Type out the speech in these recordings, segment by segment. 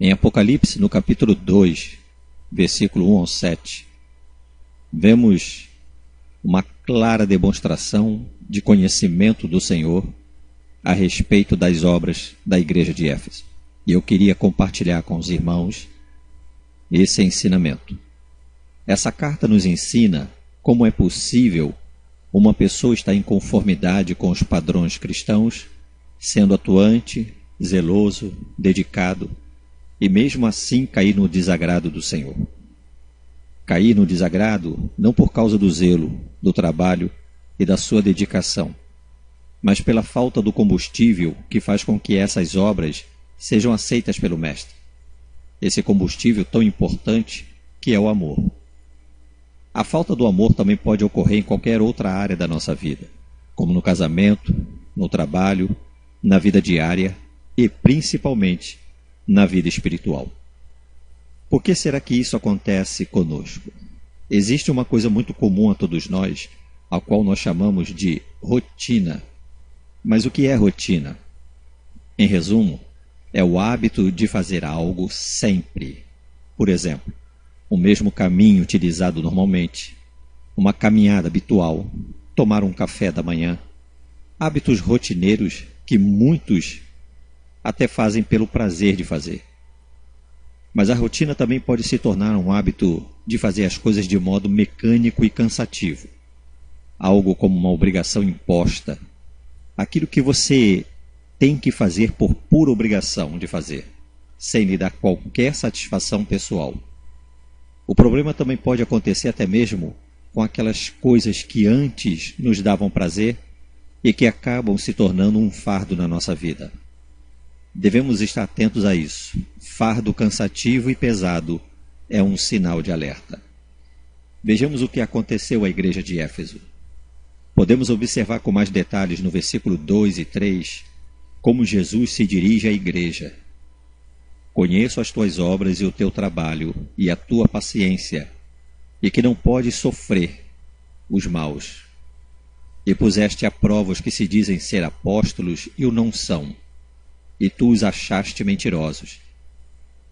Em Apocalipse, no capítulo 2, versículo 1 ao 7, vemos uma clara demonstração de conhecimento do Senhor a respeito das obras da igreja de Éfeso. E eu queria compartilhar com os irmãos esse ensinamento. Essa carta nos ensina como é possível uma pessoa estar em conformidade com os padrões cristãos, sendo atuante, zeloso, dedicado, e mesmo assim cair no desagrado do Senhor. Cair no desagrado não por causa do zelo, do trabalho e da sua dedicação, mas pela falta do combustível que faz com que essas obras sejam aceitas pelo Mestre. Esse combustível tão importante que é o amor. A falta do amor também pode ocorrer em qualquer outra área da nossa vida, como no casamento, no trabalho, na vida diária e principalmente na vida espiritual. Por que será que isso acontece conosco? Existe uma coisa muito comum a todos nós, a qual nós chamamos de rotina. Mas o que é rotina? Em resumo, é o hábito de fazer algo sempre. Por exemplo, o mesmo caminho utilizado normalmente, uma caminhada habitual, tomar um café da manhã, hábitos rotineiros que muitos até fazem pelo prazer de fazer. Mas a rotina também pode se tornar um hábito de fazer as coisas de modo mecânico e cansativo, algo como uma obrigação imposta, aquilo que você tem que fazer por pura obrigação de fazer, sem lhe dar qualquer satisfação pessoal. O problema também pode acontecer até mesmo com aquelas coisas que antes nos davam prazer e que acabam se tornando um fardo na nossa vida. Devemos estar atentos a isso. Fardo cansativo e pesado é um sinal de alerta. Vejamos o que aconteceu à igreja de Éfeso. Podemos observar com mais detalhes no versículo 2 e 3 como Jesus se dirige à igreja. Conheço as tuas obras e o teu trabalho e a tua paciência, e que não podes sofrer os maus. E puseste à prova os que se dizem ser apóstolos e o não são, e tu os achaste mentirosos.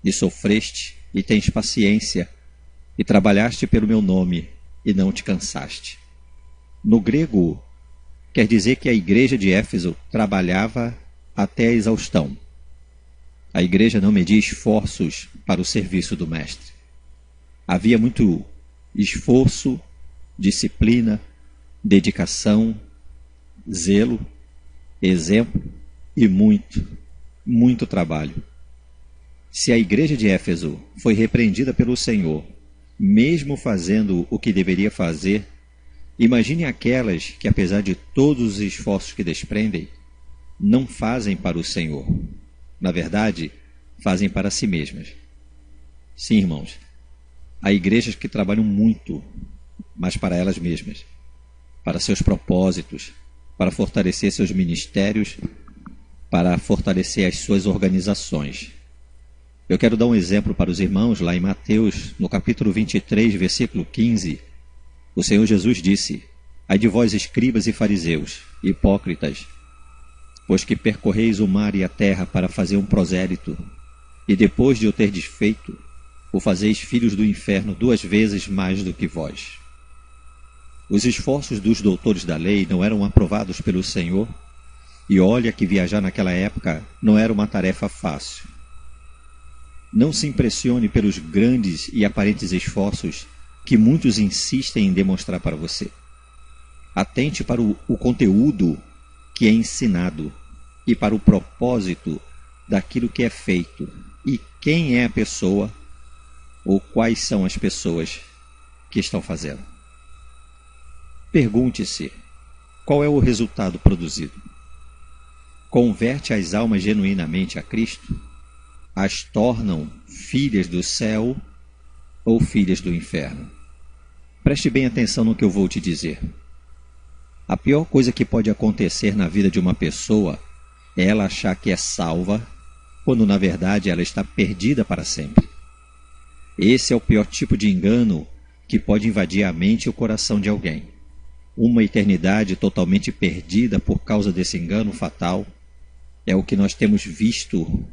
E sofreste e tens paciência, e trabalhaste pelo meu nome, e não te cansaste. No grego, quer dizer que a igreja de Éfeso trabalhava até a exaustão. A igreja não media esforços para o serviço do Mestre. Havia muito esforço, disciplina, dedicação, zelo, exemplo e muito trabalho. Se a igreja de Éfeso foi repreendida pelo Senhor, mesmo fazendo o que deveria fazer, imagine aquelas que, apesar de todos os esforços que desprendem, não fazem para o Senhor. Na verdade, fazem para si mesmas. Sim, irmãos, há igrejas que trabalham muito, mas para elas mesmas, para seus propósitos, para fortalecer seus ministérios, para fortalecer as suas organizações. Eu quero dar um exemplo para os irmãos lá em Mateus, no capítulo 23, versículo 15. O Senhor Jesus disse: ai de vós, escribas e fariseus, hipócritas, pois que percorreis o mar e a terra para fazer um prosélito, e depois de o terdes feito, o fazeis filhos do inferno 2 vezes mais do que vós. Os esforços dos doutores da lei não eram aprovados pelo Senhor, e olha que viajar naquela época não era uma tarefa fácil. Não se impressione pelos grandes e aparentes esforços que muitos insistem em demonstrar para você. Atente para o conteúdo que é ensinado e para o propósito daquilo que é feito e quem é a pessoa ou quais são as pessoas que estão fazendo. Pergunte-se, qual é o resultado produzido? Converte as almas genuinamente a Cristo? As tornam filhas do céu ou filhas do inferno? Preste bem atenção no que eu vou te dizer. A pior coisa que pode acontecer na vida de uma pessoa é ela achar que é salva, quando na verdade ela está perdida para sempre. Esse é o pior tipo de engano que pode invadir a mente e o coração de alguém. Uma eternidade totalmente perdida por causa desse engano fatal é o que nós temos visto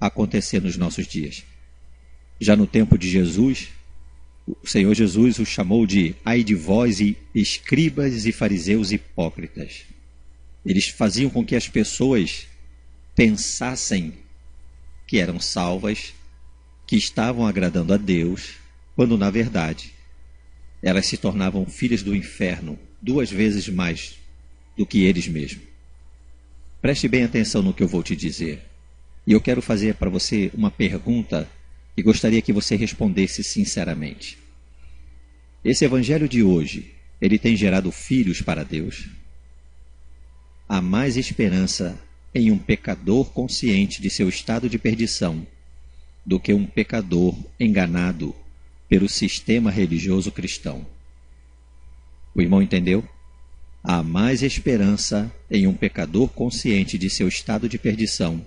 acontecer nos nossos dias. Já no tempo de Jesus, o Senhor Jesus os chamou de ai de vós, e escribas e fariseus hipócritas. Eles faziam com que as pessoas pensassem que eram salvas, que estavam agradando a Deus, quando na verdade elas se tornavam filhas do inferno 2 vezes mais do que eles mesmos. Preste bem atenção no que eu vou te dizer. E eu quero fazer para você uma pergunta e gostaria que você respondesse sinceramente. Esse evangelho de hoje, ele tem gerado filhos para Deus? Há mais esperança em um pecador consciente de seu estado de perdição do que um pecador enganado pelo sistema religioso cristão. O irmão entendeu? Há mais esperança em um pecador consciente de seu estado de perdição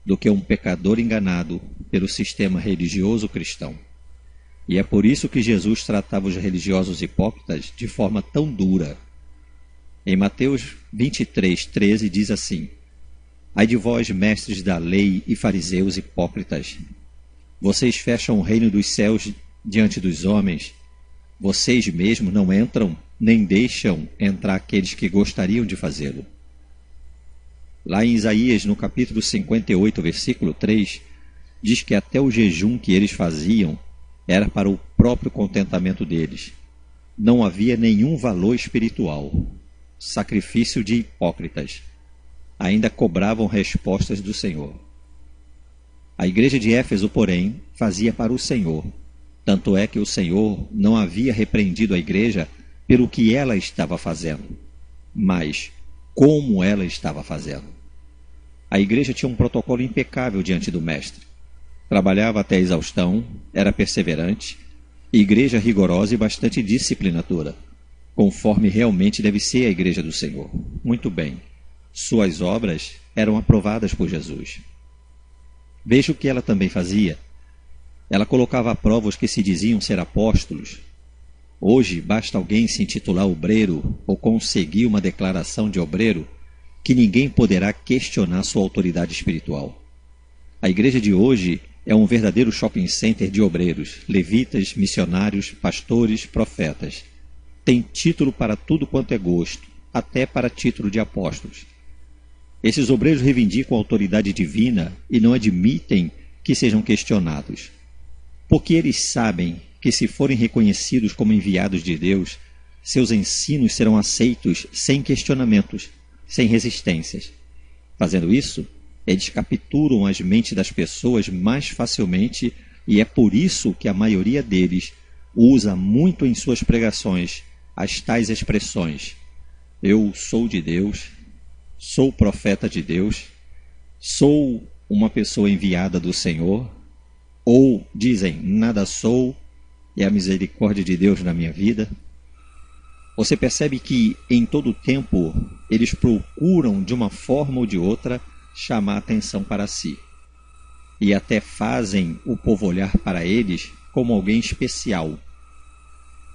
do que um pecador enganado pelo sistema religioso cristão. E é por isso que Jesus tratava os religiosos hipócritas de forma tão dura. Em Mateus 23:13 diz assim: ai de vós, mestres da lei e fariseus hipócritas, vocês fecham o reino dos céus diante dos homens, vocês mesmos não entram, nem deixam entrar aqueles que gostariam de fazê-lo. Lá em Isaías, no capítulo 58, versículo 3, diz que até o jejum que eles faziam era para o próprio contentamento deles. Não havia nenhum valor espiritual. Sacrifício de hipócritas. Ainda cobravam respostas do Senhor. A igreja de Éfeso, porém, fazia para o Senhor. Tanto é que o Senhor não havia repreendido a igreja pelo que ela estava fazendo, mas como ela estava fazendo. A igreja tinha um protocolo impecável diante do Mestre. Trabalhava até a exaustão, era perseverante, igreja rigorosa e bastante disciplinadora, conforme realmente deve ser a igreja do Senhor. Muito bem, suas obras eram aprovadas por Jesus. Veja o que ela também fazia. Ela colocava à prova os que se diziam ser apóstolos. Hoje, basta alguém se intitular obreiro ou conseguir uma declaração de obreiro que ninguém poderá questionar sua autoridade espiritual. A igreja de hoje é um verdadeiro shopping center de obreiros, levitas, missionários, pastores, profetas. Tem título para tudo quanto é gosto, até para título de apóstolos. Esses obreiros reivindicam a autoridade divina e não admitem que sejam questionados, porque eles sabem que, se forem reconhecidos como enviados de Deus, seus ensinos serão aceitos sem questionamentos, sem resistências. Fazendo isso, eles capturam as mentes das pessoas mais facilmente, e é por isso que a maioria deles usa muito em suas pregações as tais expressões: eu sou de Deus, sou profeta de Deus, sou uma pessoa enviada do Senhor, ou dizem, nada sou, é a misericórdia de Deus na minha vida. Você percebe que em todo o tempo eles procuram de uma forma ou de outra chamar atenção para si, e até fazem o povo olhar para eles como alguém especial,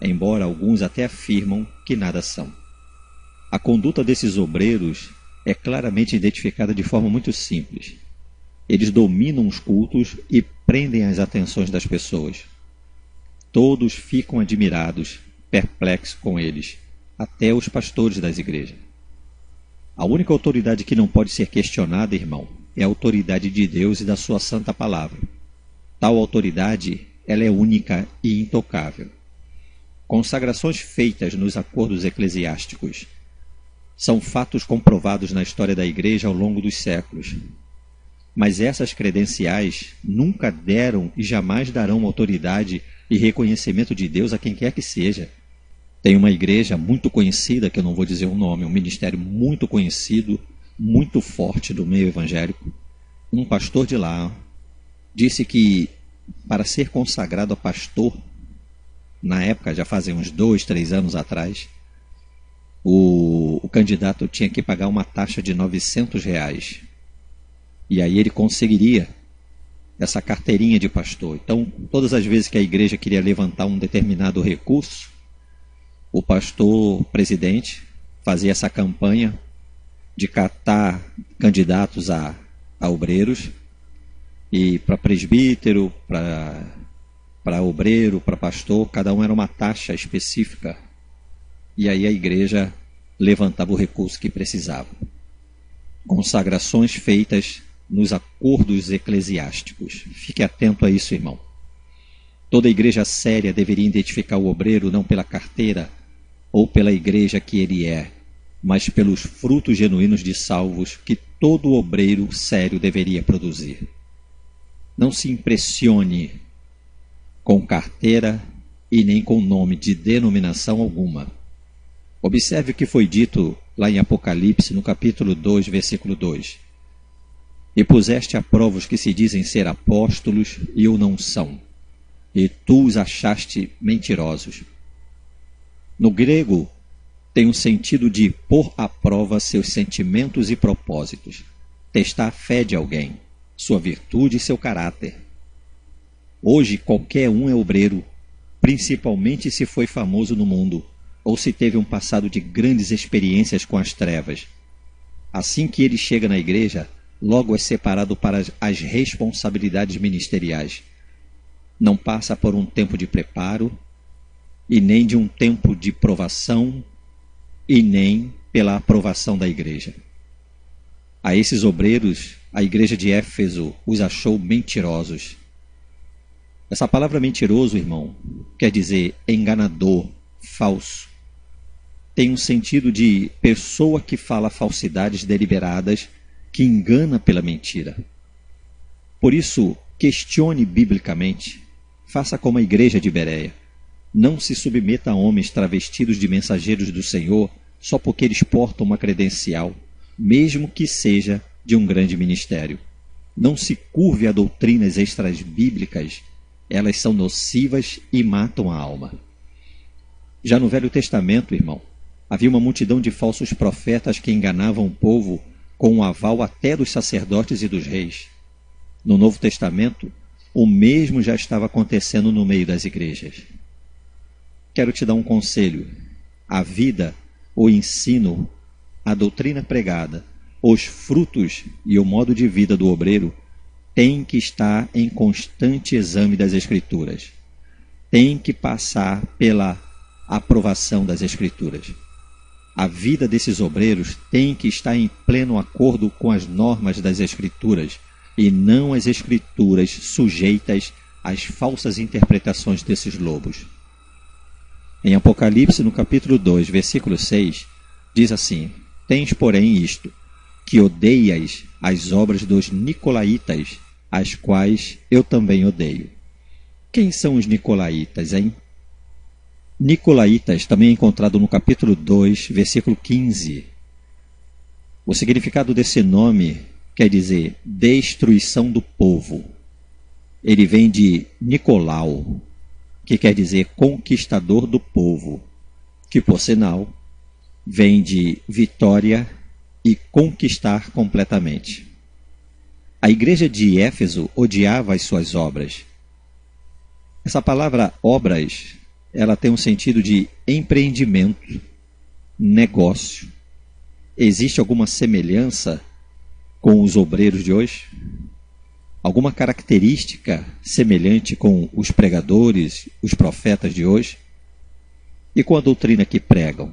embora alguns até afirmam que nada são. A conduta desses obreiros é claramente identificada de forma muito simples. Eles dominam os cultos e prendem as atenções das pessoas. Todos ficam admirados, perplexos com eles, até os pastores das igrejas. A única autoridade que não pode ser questionada, irmão, é a autoridade de Deus e da sua santa palavra. Tal autoridade, ela é única e intocável. Consagrações feitas nos acordos eclesiásticos são fatos comprovados na história da igreja ao longo dos séculos. Mas essas credenciais nunca deram e jamais darão autoridade e reconhecimento de Deus a quem quer que seja. Tem uma igreja muito conhecida, que eu não vou dizer o nome, um ministério muito conhecido, muito forte do meio evangélico. Um pastor de lá disse que para ser consagrado a pastor, na época, já fazem uns 2, 3 anos atrás, o candidato tinha que pagar uma taxa de R$900. E aí ele conseguiria essa carteirinha de pastor. Então, todas as vezes que a igreja queria levantar um determinado recurso, o pastor presidente fazia essa campanha de catar candidatos a obreiros E para presbítero, para obreiro, para pastor, cada um era uma taxa específica. E aí a igreja levantava o recurso que precisava. Consagrações feitas nos acordos eclesiásticos. Fique atento a isso, irmão. Toda igreja séria deveria identificar o obreiro não pela carteira ou pela igreja que ele é, mas pelos frutos genuínos de salvos que todo obreiro sério deveria produzir. Não se impressione com carteira e nem com nome de denominação alguma. Observe o que foi dito lá em Apocalipse, no capítulo 2, versículo 2. E puseste à prova os que se dizem ser apóstolos e o não são, e tu os achaste mentirosos. No grego, tem um sentido de pôr à prova seus sentimentos e propósitos, testar a fé de alguém, sua virtude e seu caráter. Hoje, qualquer um é obreiro, principalmente se foi famoso no mundo, ou se teve um passado de grandes experiências com as trevas. Assim que ele chega na igreja, logo é separado para as responsabilidades ministeriais. Não passa por um tempo de preparo, e nem de um tempo de provação, e nem pela aprovação da igreja. A esses obreiros, a igreja de Éfeso os achou mentirosos. Essa palavra mentiroso, irmão, quer dizer enganador, falso. Tem um sentido de pessoa que fala falsidades deliberadas, que engana pela mentira. Por isso, questione biblicamente, faça como a igreja de Bereia. Não se submeta a homens travestidos de mensageiros do Senhor só porque eles portam uma credencial, mesmo que seja de um grande ministério. Não se curve a doutrinas extra-bíblicas, elas são nocivas e matam a alma. Já no Velho Testamento, irmão, havia uma multidão de falsos profetas que enganavam o povo com o aval até dos sacerdotes e dos reis. No Novo Testamento, o mesmo já estava acontecendo no meio das igrejas. Quero te dar um conselho. A vida, o ensino, a doutrina pregada, os frutos e o modo de vida do obreiro têm que estar em constante exame das Escrituras. Tem que passar pela aprovação das Escrituras. A vida desses obreiros tem que estar em pleno acordo com as normas das Escrituras e não as Escrituras sujeitas às falsas interpretações desses lobos. Em Apocalipse, no capítulo 2, versículo 6, diz assim: Tens, porém, isto, que odeias as obras dos nicolaítas, as quais eu também odeio. Quem são os nicolaítas, hein? Nicolaítas também é encontrado no capítulo 2, versículo 15. O significado desse nome quer dizer destruição do povo. Ele vem de Nicolau, que quer dizer conquistador do povo, que, por sinal, vem de vitória e conquistar completamente. A igreja de Éfeso odiava as suas obras. Essa palavra obras, ela tem um sentido de empreendimento, negócio. Existe alguma semelhança com os obreiros de hoje? Alguma característica semelhante com os pregadores, os profetas de hoje? E com a doutrina que pregam?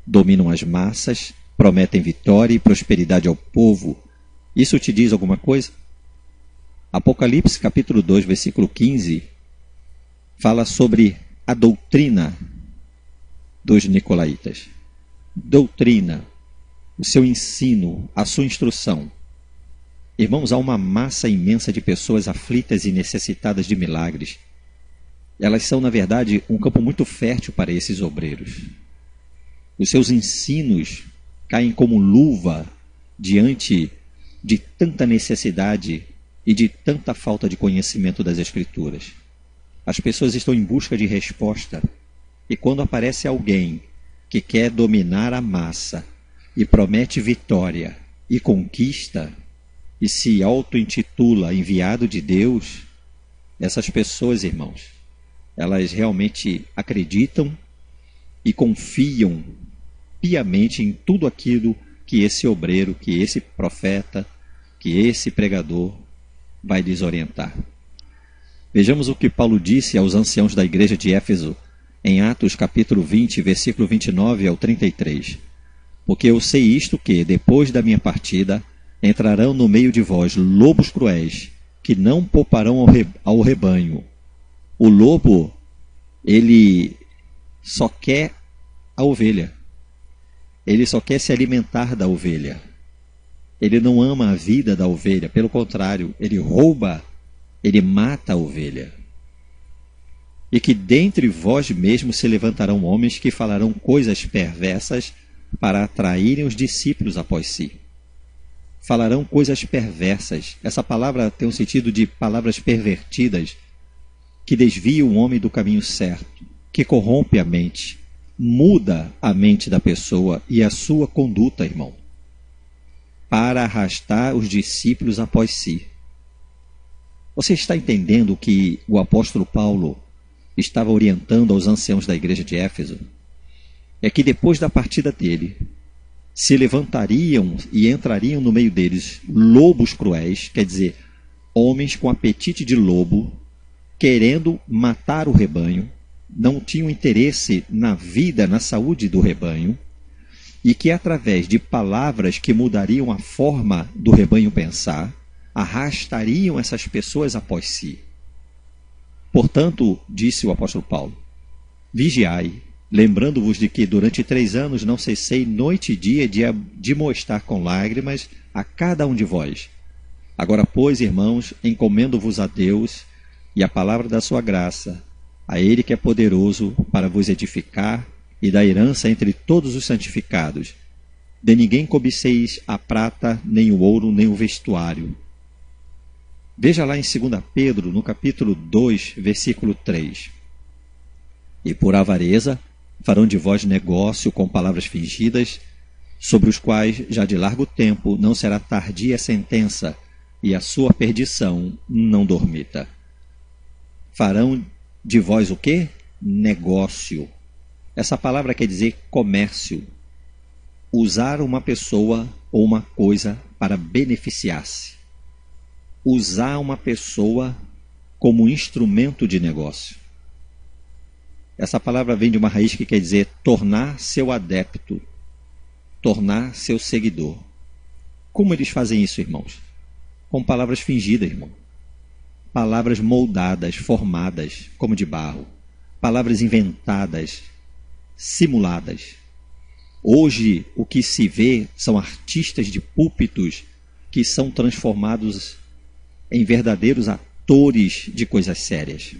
Dominam as massas, prometem vitória e prosperidade ao povo. Isso te diz alguma coisa? Apocalipse capítulo 2, versículo 15, fala sobre a doutrina dos nicolaítas. Doutrina, o seu ensino, a sua instrução. Irmãos, há uma massa imensa de pessoas aflitas e necessitadas de milagres. Elas são, na verdade, um campo muito fértil para esses obreiros. Os seus ensinos caem como luva diante de tanta necessidade e de tanta falta de conhecimento das Escrituras. As pessoas estão em busca de resposta, e quando aparece alguém que quer dominar a massa e promete vitória e conquista e se auto-intitula enviado de Deus, essas pessoas, irmãos, elas realmente acreditam e confiam piamente em tudo aquilo que esse obreiro, que esse profeta, que esse pregador vai lhes orientar. Vejamos o que Paulo disse aos anciãos da igreja de Éfeso, em Atos capítulo 20, versículo 29 ao 33. Porque eu sei isto que, depois da minha partida, entrarão no meio de vós lobos cruéis, que não pouparão ao rebanho. O lobo, ele só quer a ovelha. Ele só quer se alimentar da ovelha. Ele não ama a vida da ovelha, pelo contrário, ele rouba, ele mata a ovelha. E que dentre vós mesmos se levantarão homens que falarão coisas perversas para atraírem os discípulos após si. Falarão coisas perversas. Essa palavra tem um sentido de palavras pervertidas, que desviam o homem do caminho certo, que corrompe a mente, muda a mente da pessoa e a sua conduta, irmão, para arrastar os discípulos após si. Você está entendendo que o apóstolo Paulo estava orientando aos anciãos da igreja de Éfeso? É que depois da partida dele, se levantariam e entrariam no meio deles lobos cruéis, quer dizer, homens com apetite de lobo, querendo matar o rebanho, não tinham interesse na vida, na saúde do rebanho, e que através de palavras que mudariam a forma do rebanho pensar, arrastariam essas pessoas após si. Portanto, disse o apóstolo Paulo, vigiai, lembrando-vos de que durante 3 anos não cessei noite e dia de mostrar com lágrimas a cada um de vós. Agora, pois, irmãos, encomendo-vos a Deus e a palavra da sua graça, a Ele que é poderoso para vos edificar e dar herança entre todos os santificados. De ninguém cobiceis a prata, nem o ouro, nem o vestuário. Veja lá em 2 Pedro, no capítulo 2, versículo 3. E por avareza farão de vós negócio com palavras fingidas, sobre os quais já de largo tempo não será tardia a sentença, e a sua perdição não dormita. Farão de vós o quê? Negócio. Essa palavra quer dizer comércio. Usar uma pessoa ou uma coisa para beneficiar-se. Usar uma pessoa como instrumento de negócio. Essa palavra vem de uma raiz que quer dizer tornar seu adepto, tornar seu seguidor. Como eles fazem isso, irmãos? Com palavras fingidas, irmão. Palavras moldadas, formadas, como de barro. Palavras inventadas, simuladas. Hoje, o que se vê são artistas de púlpitos que são transformados em verdadeiros atores de coisas sérias.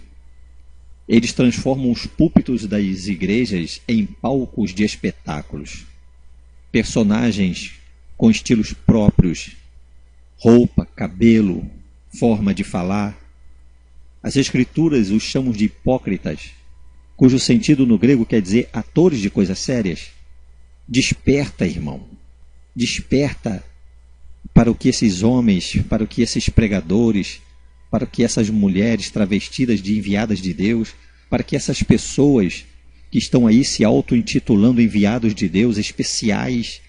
Eles transformam os púlpitos das igrejas em palcos de espetáculos. Personagens com estilos próprios, roupa, cabelo, forma de falar. As escrituras os chamam de hipócritas, cujo sentido no grego quer dizer atores de coisas sérias. Desperta, irmão. Desperta para o que esses homens, para o que esses pregadores, para o que essas mulheres travestidas de enviadas de Deus, para que essas pessoas que estão aí se auto-intitulando enviados de Deus, especiais,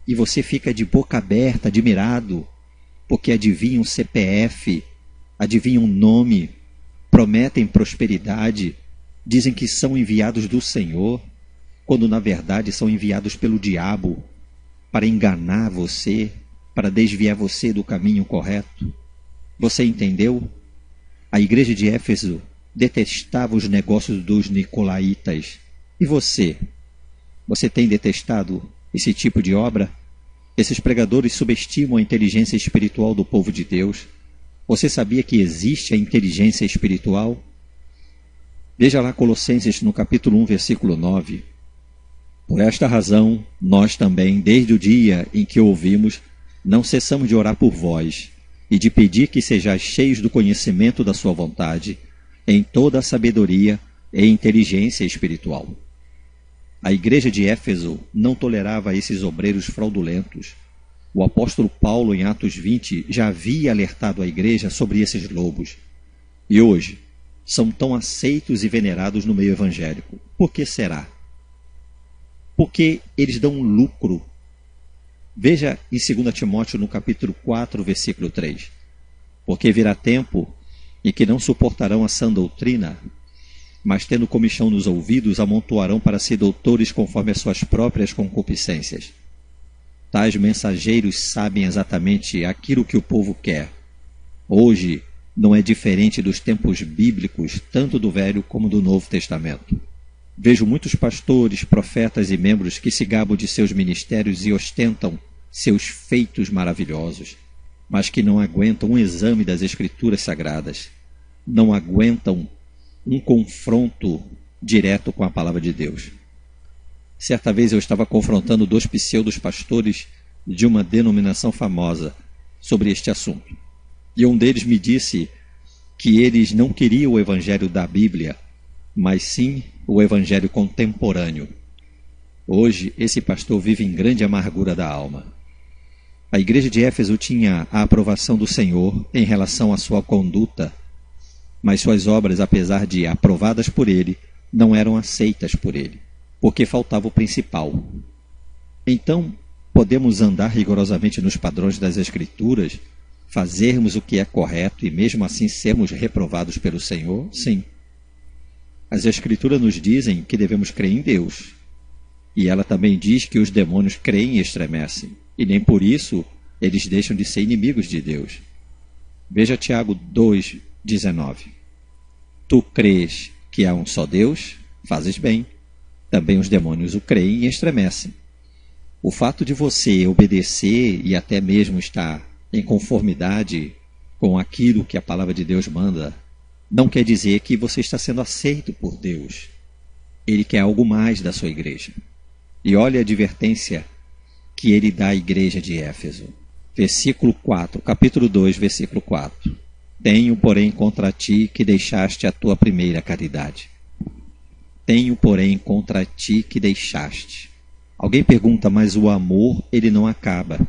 e você fica de boca aberta, admirado, porque adivinham CPF, adivinham nome, prometem prosperidade, dizem que são enviados do Senhor, quando na verdade são enviados pelo diabo para enganar você, para desviar você do caminho correto. Você entendeu? A igreja de Éfeso detestava os negócios dos nicolaítas. E você? Você tem detestado esse tipo de obra? Esses pregadores subestimam a inteligência espiritual do povo de Deus. Você sabia que existe a inteligência espiritual? Veja lá Colossenses no capítulo 1, versículo 9. Por esta razão, nós também, desde o dia em que ouvimos, não cessamos de orar por vós e de pedir que sejais cheios do conhecimento da sua vontade, em toda a sabedoria e inteligência espiritual. A igreja de Éfeso não tolerava esses obreiros fraudulentos. O apóstolo Paulo, em Atos 20, já havia alertado a igreja sobre esses lobos. E hoje, são tão aceitos e venerados no meio evangélico. Por que será? Porque eles dão um lucro. Veja em 2 Timóteo, no capítulo 4, versículo 3. Porque virá tempo em que não suportarão a sã doutrina, mas tendo comichão nos ouvidos, amontoarão para si doutores conforme as suas próprias concupiscências. Tais mensageiros sabem exatamente aquilo que o povo quer. Hoje não é diferente dos tempos bíblicos, tanto do Velho como do Novo Testamento. Vejo muitos pastores, profetas e membros que se gabam de seus ministérios e ostentam seus feitos maravilhosos, mas que não aguentam um exame das Escrituras Sagradas, não aguentam um confronto direto com a palavra de Deus. Certa vez eu estava confrontando 2 pseudos pastores de uma denominação famosa sobre este assunto. E um deles me disse que eles não queriam o evangelho da Bíblia, mas sim o evangelho contemporâneo. Hoje, esse pastor vive em grande amargura da alma. A igreja de Éfeso tinha a aprovação do Senhor em relação à sua conduta, mas suas obras, apesar de aprovadas por ele, não eram aceitas por ele, porque faltava o principal. Então, podemos andar rigorosamente nos padrões das Escrituras, fazermos o que é correto e mesmo assim sermos reprovados pelo Senhor? Sim. As Escrituras nos dizem que devemos crer em Deus. E ela também diz que os demônios creem e estremecem, e nem por isso eles deixam de ser inimigos de Deus. Veja Tiago 2,19. Tu crês que há um só Deus? Fazes bem. Também os demônios o creem e estremecem. O fato de você obedecer e até mesmo estar em conformidade com aquilo que a palavra de Deus manda, não quer dizer que você está sendo aceito por Deus. Ele quer algo mais da sua igreja. E olha a advertência que ele dá à igreja de Éfeso. Versículo 4, capítulo 2, versículo 4. Tenho, porém, contra ti que deixaste a tua primeira caridade. Tenho, porém, contra ti que deixaste. Alguém pergunta, mas o amor, ele não acaba.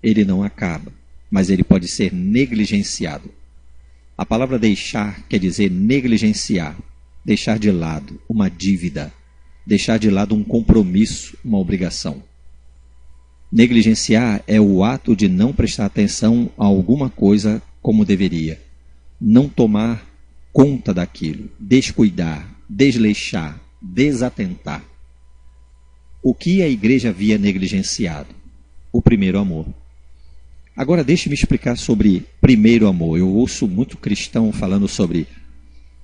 Ele não acaba, mas ele pode ser negligenciado. A palavra deixar quer dizer negligenciar, deixar de lado uma dívida, deixar de lado um compromisso, uma obrigação. Negligenciar é o ato de não prestar atenção a alguma coisa como deveria, não tomar conta daquilo, descuidar, desleixar, desatentar. O que a igreja havia negligenciado? O primeiro amor. Agora deixe-me explicar sobre primeiro amor. Eu ouço muito cristão falando sobre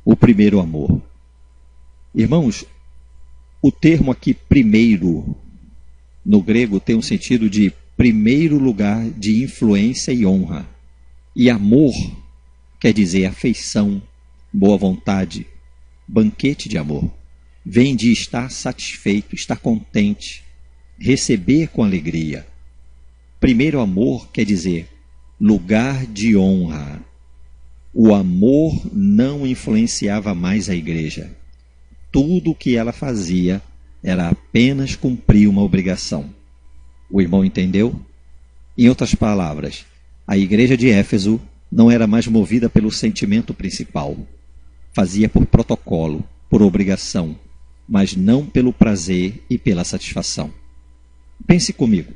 o primeiro amor. Irmãos, o termo aqui primeiro, no grego, tem um sentido de primeiro lugar de influência e honra. E amor quer dizer afeição, boa vontade, banquete de amor. Vem de estar satisfeito, estar contente, receber com alegria. Primeiro amor quer dizer lugar de honra. O amor não influenciava mais a igreja. Tudo o que ela fazia era apenas cumprir uma obrigação. O irmão entendeu? Em outras palavras, a igreja de Éfeso não era mais movida pelo sentimento principal. Fazia por protocolo, por obrigação, mas não pelo prazer e pela satisfação. Pense comigo.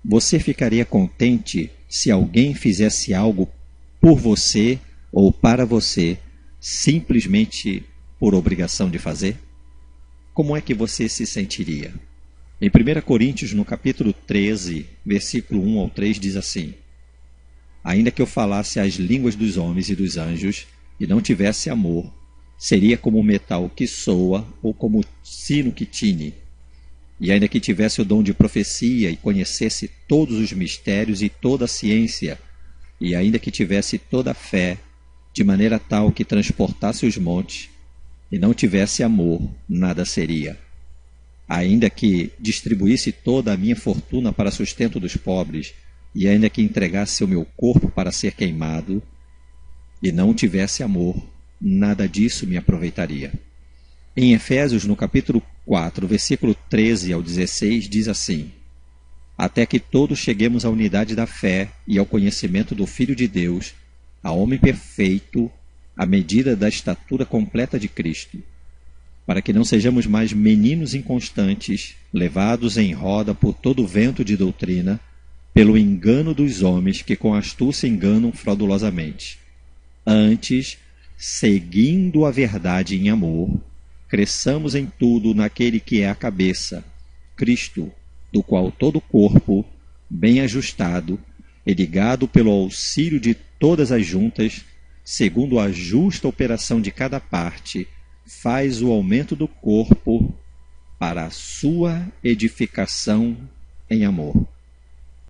Você ficaria contente se alguém fizesse algo por você ou para você, simplesmente por obrigação de fazer? Como é que você se sentiria? Em 1 Coríntios, no capítulo 13, versículo 1 ao 3, diz assim: Ainda que eu falasse as línguas dos homens e dos anjos e não tivesse amor, seria como o metal que soa ou como o sino que tine. E ainda que tivesse o dom de profecia e conhecesse todos os mistérios e toda a ciência, e ainda que tivesse toda a fé, de maneira tal que transportasse os montes, e não tivesse amor, nada seria. Ainda que distribuísse toda a minha fortuna para sustento dos pobres, e ainda que entregasse o meu corpo para ser queimado, e não tivesse amor, nada disso me aproveitaria. Em Efésios, no capítulo 4, versículo 13 ao 16, diz assim: Até que todos cheguemos à unidade da fé e ao conhecimento do Filho de Deus, a homem perfeito, à medida da estatura completa de Cristo, para que não sejamos mais meninos inconstantes, levados em roda por todo vento de doutrina, pelo engano dos homens que com astúcia enganam fraudulosamente. Antes, seguindo a verdade em amor, cresçamos em tudo naquele que é a cabeça, Cristo, do qual todo o corpo, bem ajustado e ligado pelo auxílio de todas as juntas, segundo a justa operação de cada parte, faz o aumento do corpo para a sua edificação em amor.